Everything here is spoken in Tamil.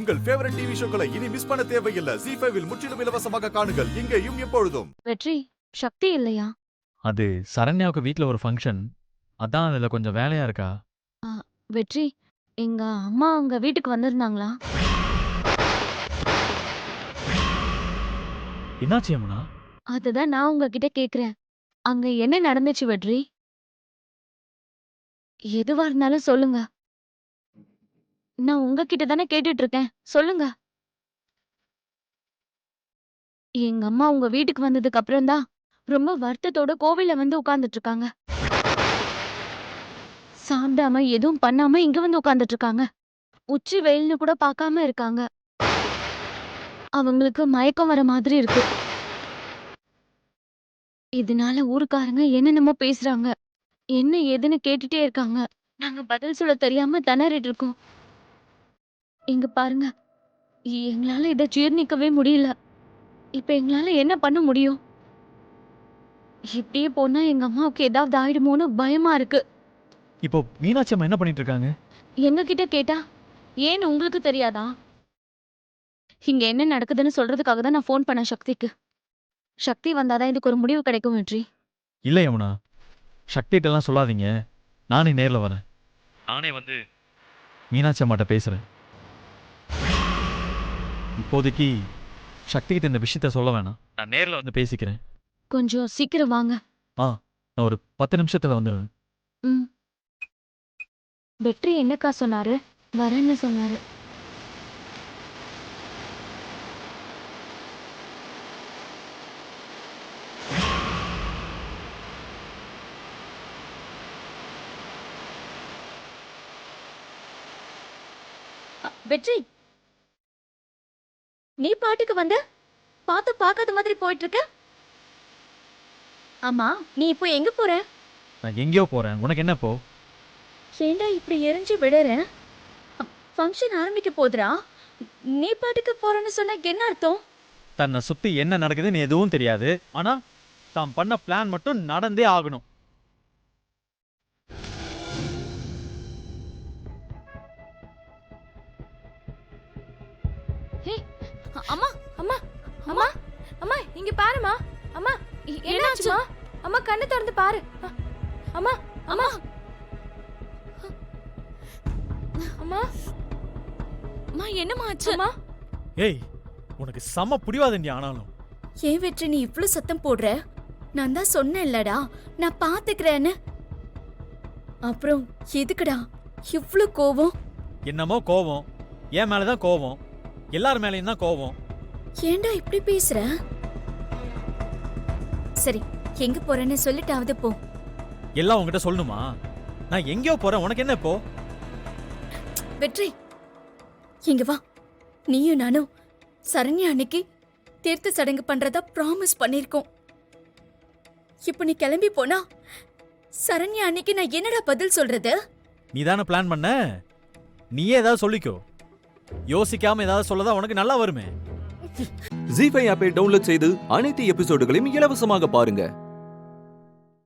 உங்கள் ஃபேவரட் டிவி ஷோக்களை இனி மிஸ் பண்ண தேவையில்லை. ZEE5 இல் முற்றிலும் இலவசமாக காணுங்கள். இங்கேயும் எப்பொழுதும். வெற்றி, சக்தி இல்லையா? அது சரண்யாவுக்கு வீட்ல ஒரு ஃபங்க்ஷன். அதான் அதுல கொஞ்சம் வேலையா இருக்கா. வெற்றி, எங்க அம்மா உங்க வீட்டுக்கு வந்திருந்தாங்களா? என்னாச்சு யமுனா? அதுதான் நான் உங்ககிட்ட கேக்குறேன். அங்க என்ன நடந்துச்சு வெற்றி? எதுவா இருந்தாலும் சொல்லுங்க. நான் உங்ககிட்ட தானே கேட்டுட்டு இருக்கேன். சொல்லுங்க. எங்க அம்மா உங்க வீட்டுக்கு வந்ததுக்கு அப்புறம் தான் ரொம்ப வருத்தத்தோட கோவில்ல வந்து உட்கார்ந்துட்டு இருக்காங்க. சாப்பிடாம எதுவும் பண்ணாம இங்க வந்து உட்கார்ந்துட்டு இருக்காங்க. உச்சி வெயில்னு கூட பார்க்காம இருக்காங்க. அவங்களுக்கு மயக்கம் வர மாதிரி இருக்கு. இதனால ஊருக்காரங்க என்னென்னமோ பேசுறாங்க. என்ன ஏதுன்னு கேட்டுட்டே இருக்காங்க. நாங்க பதில் சொல்ல தெரியாம திணறிட்டு இருக்கோம். இங்க பாருங்க, எங்களால இதை ஜீர்ணிக்கவே முடியல. இப்ப எங்களால என்ன பண்ண முடியும்? இப்படியே போனா எங்க அம்மாவுக்கு ஏதாவது ஆயிடுமோன்னு பயமா இருக்கு. இப்போ மீனாட்சி அம்மா என்ன பண்ணிட்டு இருக்காங்க? எங்க கிட்ட கேட்டா ஏன்னு உங்களுக்கு தெரியாதா? இங்க என்ன நடக்குதுன்னு சொல்றதுக்காக தான் நான் ஃபோன் பண்ணேன் சக்திக்கு. சக்தி வந்தாதான் இதுக்கு ஒரு முடிவு கிடைக்கும் வெற்றி. இல்ல யமுனா, சக்திகிட்டலாம் சொல்லாதீங்க. நானே நேர்ல வரேன். நானே வந்து மீனாட்சி அம்மாட்ட பேசுறேன். இப்போதைக்கு சக்திகிட்ட இந்த விஷயத்த சொல்ல வேணாம். நான் நேர்ல வந்து பேசிக்கிறேன். கொஞ்சம் சீக்கிரம் வாங்க. நான் ஒரு 10 நிமிஷத்துல வந்துடுவேன். ம். வெற்றி என்னக்கா சொன்னாரு? வரேன்னு சொன்னாரு. வெற்றி, நீ பாட்டுக்கு வந்த பார்த்து பார்க்காத மாதிரி போயிட்டு இருக்க. ஆமா, நீ இப்போ எங்க போற? நான் எங்கேயோ போறேன். உனக்கு என்ன இப்போ? ஏண்டா இப்படி எரிஞ்சு விடுற? ஃபங்க்ஷன் ஆரம்பிக்க போதுடா. நீ பாட்டுக்கு போறேன்னு சொன்னா என்ன அர்த்தம்? தன்னை சுத்தி என்ன நடக்குதுன்னு எதுவும் தெரியாது. ஆனா தான் பண்ண பிளான் மட்டும் நடந்தே ஆகணும். ஹே, அம்மா, அம்மா, அம்மா, அம்மா, இங்க பாருமா. அம்மா, என்னாச்சுமா? அம்மா கண்ணை திறந்து பாரு. அம்மா, அம்மா, அம்மா, அம்மா, என்னம்மா ஆச்சு? அம்மா, ஏய், உனக்கு செம புடிவாதண்டி. ஆனாலும் ஏன் வெற்றி நீ இவ்ளோ சத்தம் போடுற? நான் தான் சொன்னேன் இல்லடா, நான் பாத்துக்கிறேன்னு. அப்புறம் எதுக்குடா இவ்ளோ கோவம்? என்னமோ கோவம். என் மேலதான் கோவம். எல்லார் மேலேயும் தான் கோவம். ஏன்டா இப்படி பேசுற? சரி, எங்க போறேன்னு சொல்லிட்டாவது போ. எல்லாம் உன்கிட்ட சொல்லணுமா? நான் எங்கேயோ போறேன். உனக்கு என்ன இப்போ? வெற்றி, இங்க வா. நீயும் நானும் சரண்யா அன்னைக்கு தீர்த்த சடங்கு பண்றதா ப்ராமிஸ் பண்ணிருக்கோம். இப்ப நீ கிளம்பி போனா சரண்யா அன்னைக்கு நான் என்னடா பதில் சொல்றது? நீ தானே பிளான் பண்ண. நீயே ஏதாவது சொல்லிக்கோ. யோசிக்காம ஏதாவது சொல்லதான் உனக்கு நல்லா வருமே. ZEE5 ஆப்பை டவுன்லோட் செய்து அனைத்து எபிசோடுகளையும் இலவசமாக பாருங்க.